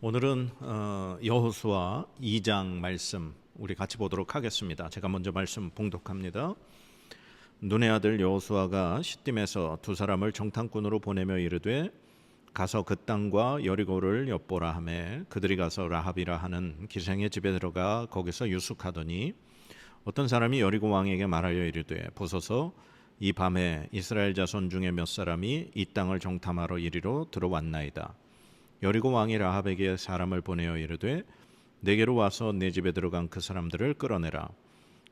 오늘은 여호수아 2장 말씀 우리 같이 보도록 하겠습니다. 제가 먼저 말씀 봉독합니다. 눈의 아들 여호수아가 시딤에서 두 사람을 정탐꾼으로 보내며 이르되 가서 그 땅과 여리고를 엿보라 하매 그들이 가서 라합이라 하는 기생의 집에 들어가 거기서 유숙하더니 어떤 사람이 여리고 왕에게 말하여 이르되 보소서 이 밤에 이스라엘 자손 중에 몇 사람이 이 땅을 정탐하러 이리로 들어왔나이다. 여리고 왕이 라합에게 사람을 보내어 이르되 내게로 와서 내 집에 들어간 그 사람들을 끌어내라.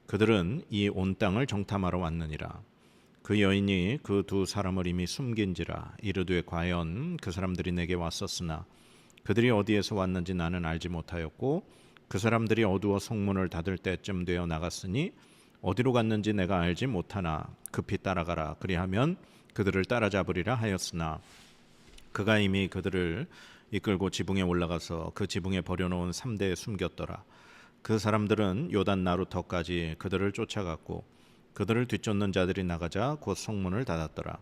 그들은 이 온 땅을 정탐하러 왔느니라. 그 여인이 그 두 사람을 이미 숨긴지라. 이르되 과연 그 사람들이 내게 왔었으나 그들이 어디에서 왔는지 나는 알지 못하였고 그 사람들이 어두워 성문을 닫을 때쯤 되어 나갔으니 어디로 갔는지 내가 알지 못하나 급히 따라가라. 그리하면 그들을 따라잡으리라 하였으나 그가 이미 그들을 이끌고 지붕에 올라가서 그 지붕에 버려놓은 삼대에 숨겼더라. 그 사람들은 요단 나루터까지 그들을 쫓아갔고 그들을 뒤쫓는 자들이 나가자 곧 성문을 닫았더라.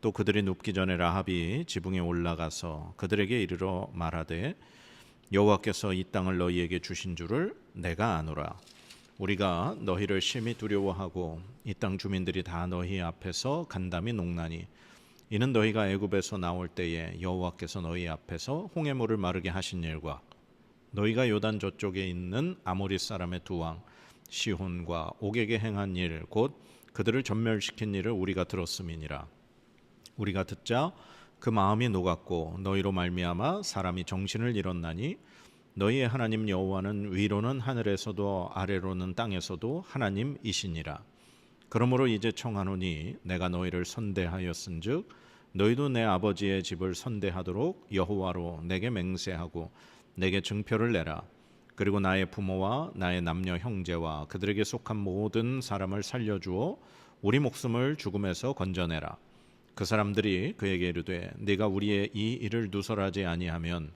또 그들이 눕기 전에 라합이 지붕에 올라가서 그들에게 이르러 말하되 여호와께서 이 땅을 너희에게 주신 줄을 내가 아노라. 우리가 너희를 심히 두려워하고 이 땅 주민들이 다 너희 앞에서 간담이 녹나니 이는 너희가 애굽에서 나올 때에 여호와께서 너희 앞에서 홍해물을 마르게 하신 일과 너희가 요단 저쪽에 있는 아모리 사람의 두 왕 시혼과 옥에게 행한 일 곧 그들을 전멸시킨 일을 우리가 들었음이니라. 우리가 듣자 그 마음이 녹았고 너희로 말미암아 사람이 정신을 잃었나니 너희의 하나님 여호와는 위로는 하늘에서도 아래로는 땅에서도 하나님이시니라. 그러므로 이제 청하노니 내가 너희를 선대하였은즉 너희도 내 아버지의 집을 선대하도록 여호와로 내게 맹세하고 내게 증표를 내라. 그리고 나의 부모와 나의 남녀 형제와 그들에게 속한 모든 사람을 살려주어 우리 목숨을 죽음에서 건져내라. 그 사람들이 그에게 이르되 네가 우리의 이 일을 누설하지 아니하면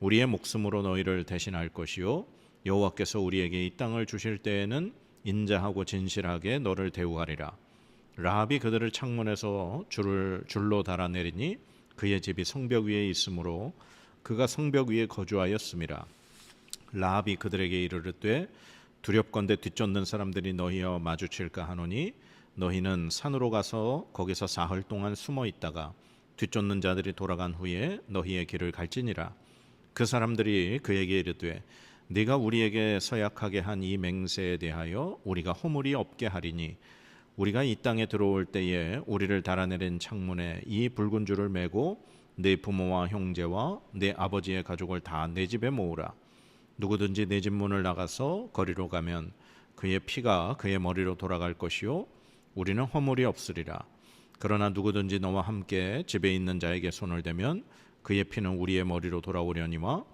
우리의 목숨으로 너희를 대신할 것이요 여호와께서 우리에게 이 땅을 주실 때에는 인자하고 진실하게 너를 대우하리라. 라합이 그들을 창문에서 줄로 달아내리니 그의 집이 성벽 위에 있으므로 그가 성벽 위에 거주하였음이라. 라합이 그들에게 이르되 두렵건대 뒤쫓는 사람들이 너희와 마주칠까 하노니 너희는 산으로 가서 거기서 사흘 동안 숨어 있다가 뒤쫓는 자들이 돌아간 후에 너희의 길을 갈지니라. 그 사람들이 그에게 이르되 네가 우리에게 서약하게 한 이 맹세에 대하여 우리가 허물이 없게 하리니 우리가 이 땅에 들어올 때에 우리를 달아내린 창문에 이 붉은 줄을 매고 네 부모와 형제와 네 아버지의 가족을 다 내 집에 모으라. 누구든지 내 집 문을 나가서 거리로 가면 그의 피가 그의 머리로 돌아갈 것이요 우리는 허물이 없으리라. 그러나 누구든지 너와 함께 집에 있는 자에게 손을 대면 그의 피는 우리의 머리로 돌아오려니와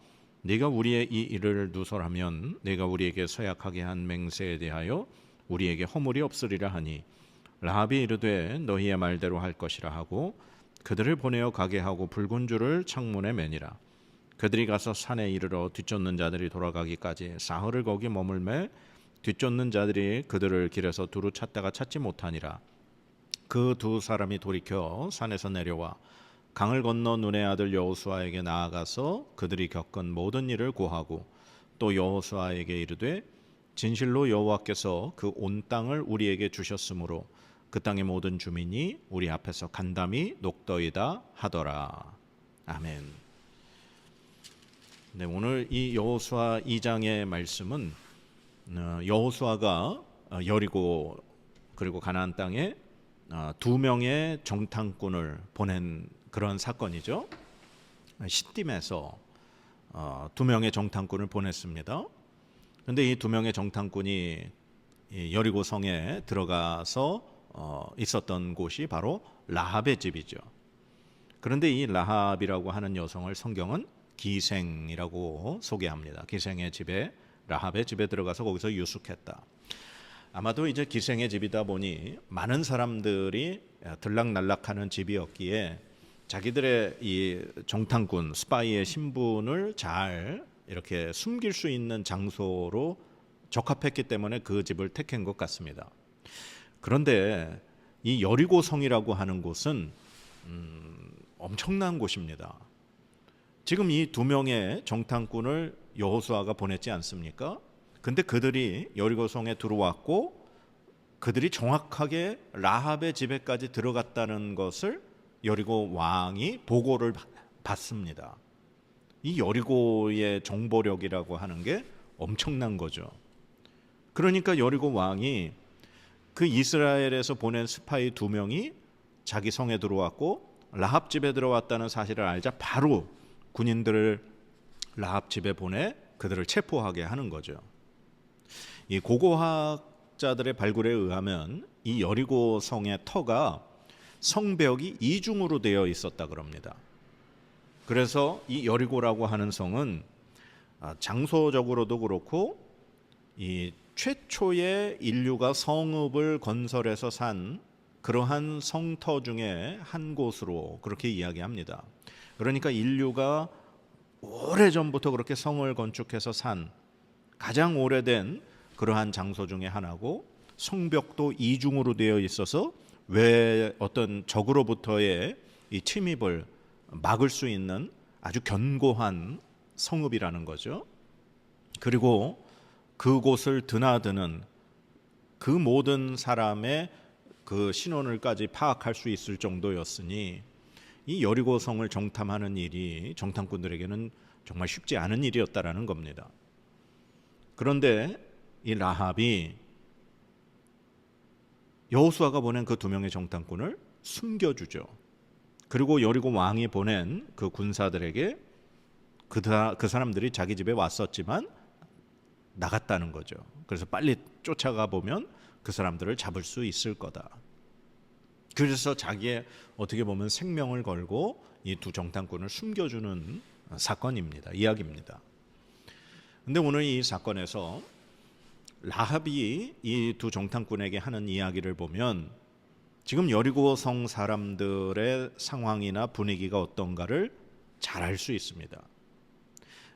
네가 우리의 이 일을 누설하면 네가 우리에게 서약하게 한 맹세에 대하여 우리에게 허물이 없으리라 하니 라합이 이르되 너희의 말대로 할 것이라 하고 그들을 보내어 가게 하고 붉은 줄을 창문에 매니라. 그들이 가서 산에 이르러 뒤쫓는 자들이 돌아가기까지 사흘을 거기 머물매 뒤쫓는 자들이 그들을 길에서 두루 찾다가 찾지 못하니라. 그 두 사람이 돌이켜 산에서 내려와 강을 건너 눈의 아들 여호수아에게 나아가서 그들이 겪은 모든 일을 고하고 또 여호수아에게 이르되 진실로 여호와께서 그 온 땅을 우리에게 주셨으므로 그 땅의 모든 주민이 우리 앞에서 간담이 녹더이다 하더라. 아멘. 네, 오늘 이 여호수아 2장의 말씀은 여호수아가 여리고 그리고 가나안 땅에 두 명의 정탐꾼을 보낸 그런 사건이죠. 시딤에서 두 명의 정탐꾼을 보냈습니다. 그런데 이 두 명의 정탐꾼이 여리고 성에 들어가서 있었던 곳이 바로 라합의 집이죠. 그런데 이 라합이라고 하는 여성을 성경은 기생이라고 소개합니다. 기생의 집에 라합의 집에 들어가서 거기서 유숙했다. 아마도 이제 기생의 집이다 보니 많은 사람들이 들락날락하는 집이었기에 자기들의 이 정탐꾼 스파이의 신분을 잘 이렇게 숨길 수 있는 장소로 적합했기 때문에 그 집을 택한 것 같습니다. 그런데 이 여리고 성이라고 하는 곳은 엄청난 곳입니다. 지금 이 두 명의 정탐꾼을 여호수아가 보냈지 않습니까? 근데 그들이 여리고성에 들어왔고 그들이 정확하게 라합의 집에까지 들어갔다는 것을 여리고 왕이 보고를 받습니다. 이 여리고의 정보력이라고 하는 게 엄청난 거죠. 그러니까 여리고 왕이 그 이스라엘에서 보낸 스파이 두 명이 자기 성에 들어왔고 라합 집에 들어왔다는 사실을 알자 바로 군인들을 라합 집에 보내 그들을 체포하게 하는 거죠. 이 고고학자들의 발굴에 의하면 이 여리고 성의 터가 성벽이 이중으로 되어 있었다 그럽니다. 그래서 이 여리고라고 하는 성은 장소적으로도 그렇고 이 최초의 인류가 성읍을 건설해서 산 그러한 성터 중에 한 곳으로 그렇게 이야기합니다. 그러니까 인류가 오래전부터 그렇게 성을 건축해서 산 가장 오래된 그러한 장소 중에 하나고 성벽도 이중으로 되어 있어서 왜 어떤 적으로부터의 이 침입을 막을 수 있는 아주 견고한 성읍이라는 거죠. 그리고 그곳을 드나드는 그 모든 사람의 그 신원을까지 파악할 수 있을 정도였으니 이 여리고성을 정탐하는 일이 정탐꾼들에게는 정말 쉽지 않은 일이었다라는 겁니다. 그런데 이 라합이 여호수아가 보낸 그 두 명의 정탐꾼을 숨겨주죠. 그리고 여리고 왕이 보낸 그 군사들에게 그 사람들이 자기 집에 왔었지만 나갔다는 거죠. 그래서 빨리 쫓아가 보면 그 사람들을 잡을 수 있을 거다. 그래서 자기의 어떻게 보면 생명을 걸고 이 두 정탐꾼을 숨겨주는 사건입니다. 이야기입니다. 근데 오늘 이 사건에서 라합이 이 두 정탐꾼에게 하는 이야기를 보면 지금 여리고 성 사람들의 상황이나 분위기가 어떤가를 잘 알 수 있습니다.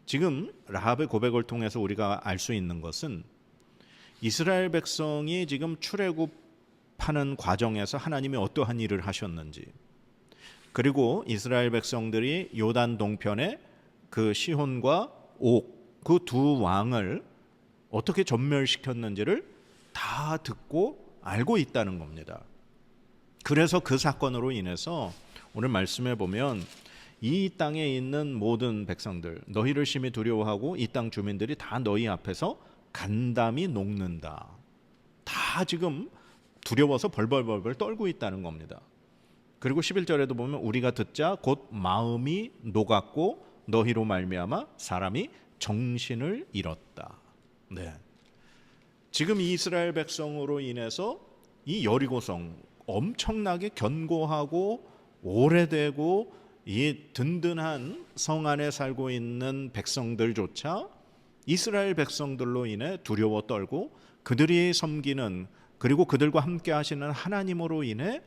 지금 라합의 고백을 통해서 우리가 알 수 있는 것은 이스라엘 백성이 지금 출애굽하는 과정에서 하나님이 어떠한 일을 하셨는지, 그리고 이스라엘 백성들이 요단 동편에 그 시혼과 옥 그 두 왕을 어떻게 전멸시켰는지를 다 듣고 알고 있다는 겁니다. 그래서 그 사건으로 인해서 오늘 말씀해 보면 이 땅에 있는 모든 백성들 너희를 심히 두려워하고 이 땅 주민들이 다 너희 앞에서 간담이 녹는다. 다 지금 두려워서 벌벌벌벌 떨고 있다는 겁니다. 그리고 11절에도 보면 우리가 듣자 곧 마음이 녹았고 너희로 말미암아 사람이 정신을 잃었다. 네. 지금 이스라엘 백성으로 인해서 이 여리고성 엄청나게 견고하고 오래되고 이 든든한 성 안에 살고 있는 백성들조차 이스라엘 백성들로 인해 두려워 떨고 그들이 섬기는 그리고 그들과 함께 하시는 하나님으로 인해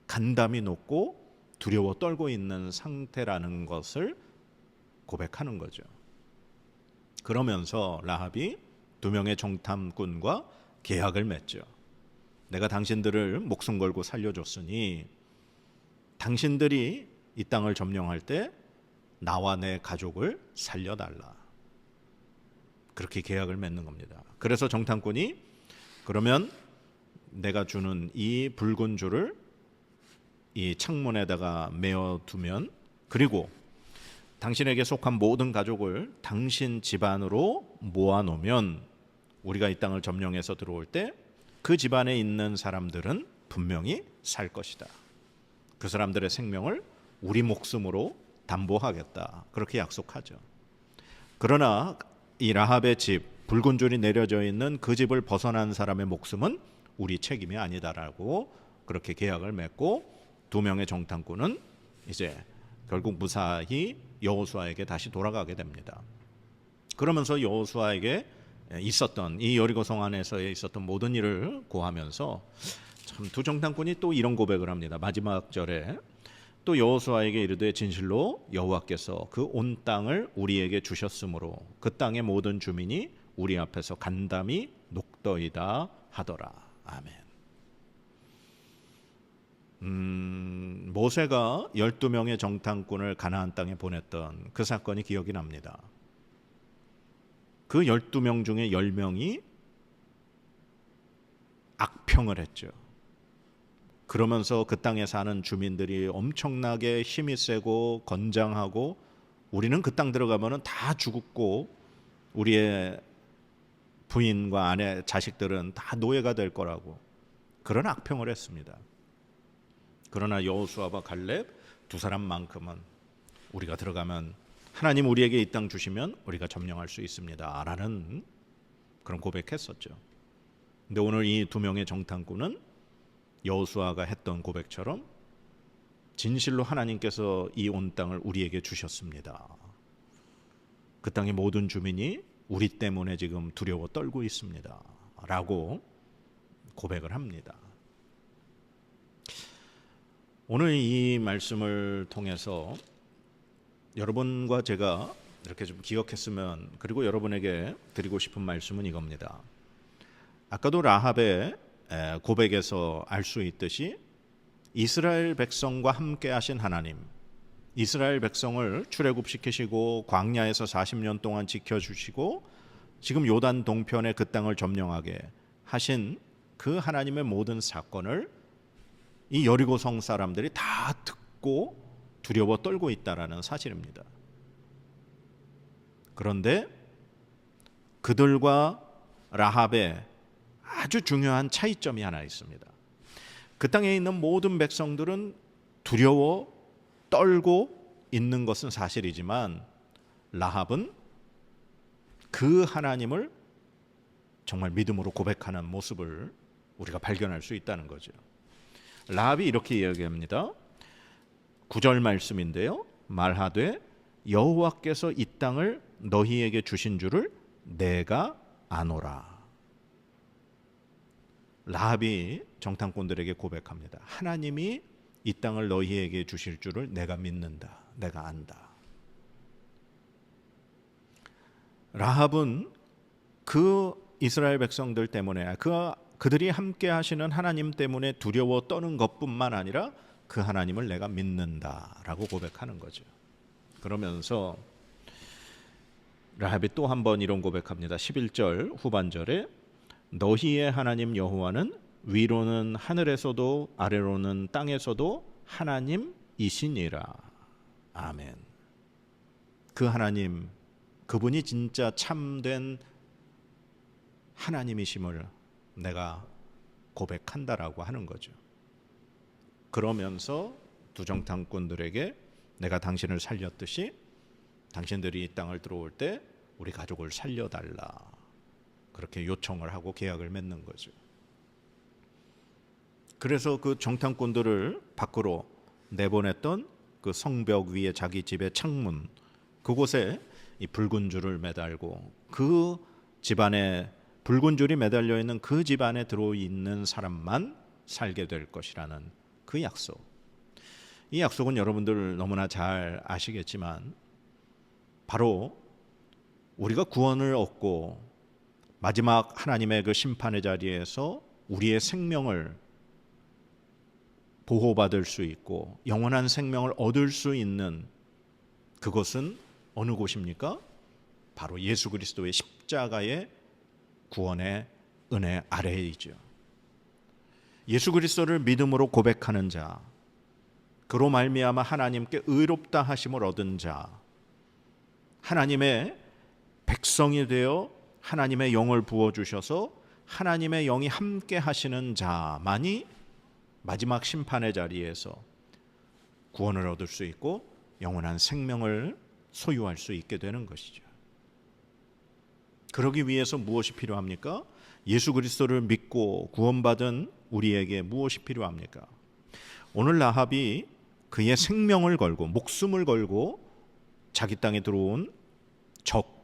간담이 높고 두려워 떨고 있는 상태라는 것을 고백하는 거죠. 그러면서 라합이 두 명의 정탐꾼과 계약을 맺죠. 내가 당신들을 목숨 걸고 살려줬으니 당신들이 이 땅을 점령할 때 나와 내 가족을 살려달라. 그렇게 계약을 맺는 겁니다. 그래서 정탐꾼이 그러면 내가 주는 이 붉은 줄을 이 창문에다가 메어두면 그리고 당신에게 속한 모든 가족을 당신 집안으로 모아놓으면 우리가 이 땅을 점령해서 들어올 때 그 집안에 있는 사람들은 분명히 살 것이다. 그 사람들의 생명을 우리 목숨으로 담보하겠다. 그렇게 약속하죠. 그러나 이 라합의 집, 붉은 줄이 내려져 있는 그 집을 벗어난 사람의 목숨은 우리 책임이 아니다라고 그렇게 계약을 맺고 두 명의 정탐꾼은 이제 결국 무사히 여호수아에게 다시 돌아가게 됩니다. 그러면서 여호수아에게 있었던 이 여리고성 안에서 있었던 모든 일을 고하면서 참 두 정탐꾼이 또 이런 고백을 합니다. 마지막 절에 또 여호수아에게 이르되 진실로 여호와께서 그 온 땅을 우리에게 주셨으므로 그 땅의 모든 주민이 우리 앞에서 간담이 녹더이다 하더라. 아멘. 모세가 12명의 정탐꾼을 가나안 땅에 보냈던 그 사건이 기억이 납니다. 그 12명 중에 10명이 악평을 했죠. 그러면서 그 땅에 사는 주민들이 엄청나게 힘이 세고 건장하고 우리는 그 땅 들어가면 다 죽고 우리의 부인과 아내, 자식들은 다 노예가 될 거라고 그런 악평을 했습니다. 그러나 여호수아와 갈렙 두 사람만큼은 우리가 들어가면 하나님 우리에게 이 땅 주시면 우리가 점령할 수 있습니다 라는 그런 고백했었죠. 근데 오늘 이 두 명의 정탐꾼은 여호수아가 했던 고백처럼 진실로 하나님께서 이 온 땅을 우리에게 주셨습니다. 그 땅의 모든 주민이 우리 때문에 지금 두려워 떨고 있습니다 라고 고백을 합니다. 오늘 이 말씀을 통해서 여러분과 제가 이렇게 좀 기억했으면, 그리고 여러분에게 드리고 싶은 말씀은 이겁니다. 아까도 라합의 고백에서 알 수 있듯이 이스라엘 백성과 함께 하신 하나님, 이스라엘 백성을 출애굽시키시고 광야에서 40년 동안 지켜주시고 지금 요단 동편의 그 땅을 점령하게 하신 그 하나님의 모든 사건을 이 여리고성 사람들이 다 듣고 두려워 떨고 있다라는 사실입니다. 그런데 그들과 라합의 아주 중요한 차이점이 하나 있습니다. 그 땅에 있는 모든 백성들은 두려워 떨고 있는 것은 사실이지만 라합은 그 하나님을 정말 믿음으로 고백하는 모습을 우리가 발견할 수 있다는 거죠. 라합이 이렇게 이야기합니다. 9절 말씀인데요. 말하되 여호와께서 이 땅을 너희에게 주신 줄을 내가 아노라. 라합이 정탐꾼들에게 고백합니다. 하나님이 이 땅을 너희에게 주실 줄을 내가 믿는다. 내가 안다. 라합은 그 이스라엘 백성들 때문에 그들이 함께 하시는 하나님 때문에 두려워 떠는 것뿐만 아니라 그 하나님을 내가 믿는다라고 고백하는 거죠. 그러면서 라합이 또 한 번 이런 고백합니다. 11절 후반절에 너희의 하나님 여호와는 위로는 하늘에서도 아래로는 땅에서도 하나님이시니라. 아멘. 그 하나님, 그분이 진짜 참된 하나님이심을 내가 고백한다라고 하는 거죠. 그러면서 두 정탐꾼들에게 내가 당신을 살렸듯이 당신들이 이 땅을 들어올 때 우리 가족을 살려달라, 그렇게 요청을 하고 계약을 맺는 거죠. 그래서 그 정탐꾼들을 밖으로 내보냈던 그 성벽 위에 자기 집의 창문, 그곳에 이 붉은 줄을 매달고 그 집안에 붉은 줄이 매달려 있는 그 집안에 들어있는 사람만 살게 될 것이라는 그 약속. 이 약속은 여러분들 너무나 잘 아시겠지만 바로 우리가 구원을 얻고 마지막 하나님의 그 심판의 자리에서 우리의 생명을 보호받을 수 있고 영원한 생명을 얻을 수 있는 그것은 어느 곳입니까? 바로 예수 그리스도의 십자가의 구원의 은혜 아래이죠. 예수 그리스도를 믿음으로 고백하는 자, 그로 말미암아 하나님께 의롭다 하심을 얻은 자, 하나님의 백성이 되어 하나님의 영을 부어주셔서 하나님의 영이 함께 하시는 자만이 마지막 심판의 자리에서 구원을 얻을 수 있고 영원한 생명을 소유할 수 있게 되는 것이죠. 그러기 위해서 무엇이 필요합니까? 예수 그리스도를 믿고 구원받은 우리에게 무엇이 필요합니까? 오늘 라합이 그의 생명을 걸고 목숨을 걸고 자기 땅에 들어온 적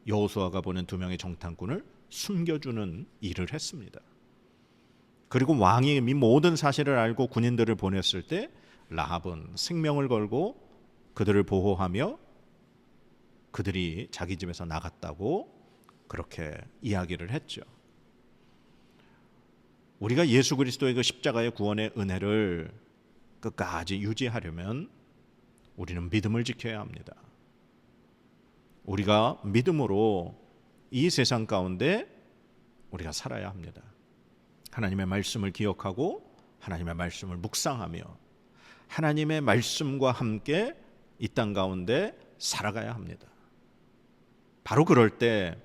여호수아가 보낸 두 명의 정탐꾼을 숨겨주는 일을 했습니다. 그리고 왕이 이 모든 사실을 알고 군인들을 보냈을 때 라합은 생명을 걸고 그들을 보호하며 그들이 자기 집에서 나갔다고 그렇게 이야기를 했죠. 우리가 예수 그리스도의 그 십자가의 구원의 은혜를 끝까지 유지하려면 우리는 믿음을 지켜야 합니다. 우리가 믿음으로 이 세상 가운데 우리가 살아야 합니다. 하나님의 말씀을 기억하고 하나님의 말씀을 묵상하며 하나님의 말씀과 함께 이 땅 가운데 살아가야 합니다. 바로 그럴 때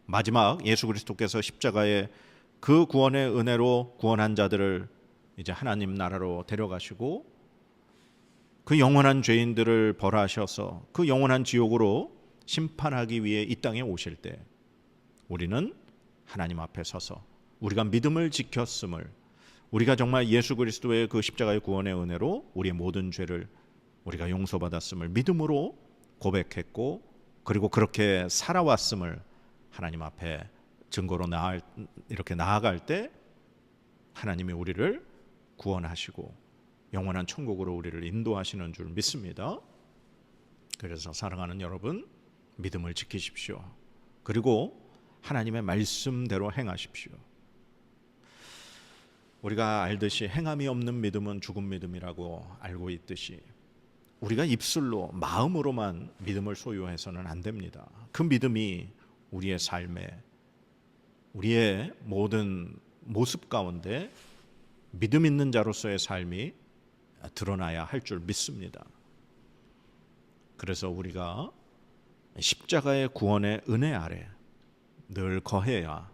마지막 예수 그리스도께서 십자가의 그 구원의 은혜로 구원한 자들을 이제 하나님 나라로 데려가시고 그 영원한 죄인들을 벌하셔서 그 영원한 지옥으로 심판하기 위해 이 땅에 오실 때 우리는 하나님 앞에 서서 우리가 믿음을 지켰음을, 우리가 정말 예수 그리스도의 그 십자가의 구원의 은혜로 우리의 모든 죄를 우리가 용서받았음을 믿음으로 고백했고, 그리고 그렇게 살아왔음을 하나님 앞에 증거로 이렇게 나아갈 때 하나님이 우리를 구원하시고 영원한 천국으로 우리를 인도하시는 줄 믿습니다. 그래서 사랑하는 여러분, 믿음을 지키십시오. 그리고 하나님의 말씀대로 행하십시오. 우리가 알듯이 행함이 없는 믿음은 죽은 믿음이라고 알고 있듯이 우리가 입술로 마음으로만 믿음을 소유해서는 안 됩니다. 그 믿음이 우리의 삶에, 우리의 모든 모습 가운데 믿음 있는 자로서의 삶이 드러나야 할 줄 믿습니다. 그래서 우리가 십자가의 구원의 은혜 아래 늘 거해야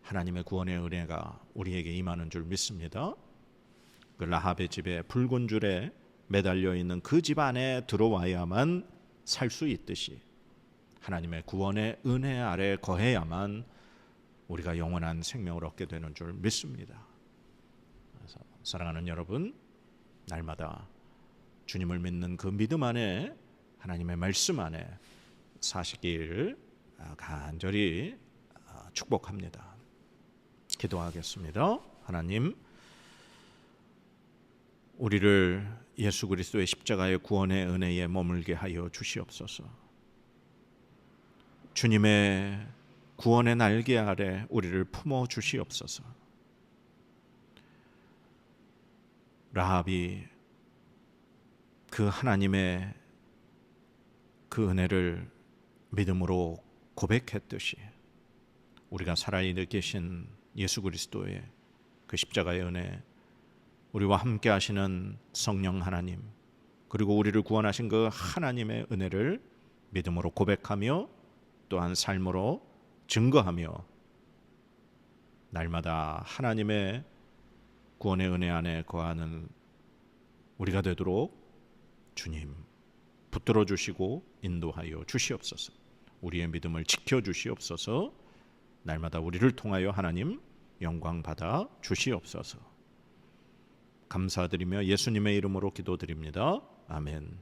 하나님의 구원의 은혜가 우리에게 임하는 줄 믿습니다. 그 라합의 집에 붉은 줄에 매달려 있는 그 집 안에 들어와야만 살 수 있듯이 하나님의 구원의 은혜 아래 거해야만 우리가 영원한 생명을 얻게 되는 줄 믿습니다. 그래서 사랑하는 여러분, 날마다 주님을 믿는 그 믿음 안에, 하나님의 말씀 안에 사시길 간절히 축복합니다. 기도하겠습니다. 하나님, 우리를 예수 그리스도의 십자가의 구원의 은혜에 머물게 하여 주시옵소서. 주님의 구원의 날개 아래 우리를 품어 주시옵소서. 라합이 그 하나님의 그 은혜를 믿음으로 고백했듯이 우리가 살아있는 계신 예수 그리스도의 그 십자가의 은혜, 우리와 함께 하시는 성령 하나님, 그리고 우리를 구원하신 그 하나님의 은혜를 믿음으로 고백하며 또한 삶으로 증거하며 날마다 하나님의 구원의 은혜 안에 거하는 우리가 되도록 주님 붙들어 주시고 인도하여 주시옵소서. 우리의 믿음을 지켜 주시옵소서. 날마다 우리를 통하여 하나님 영광 받아 주시옵소서. 감사드리며 예수님의 이름으로 기도드립니다. 아멘.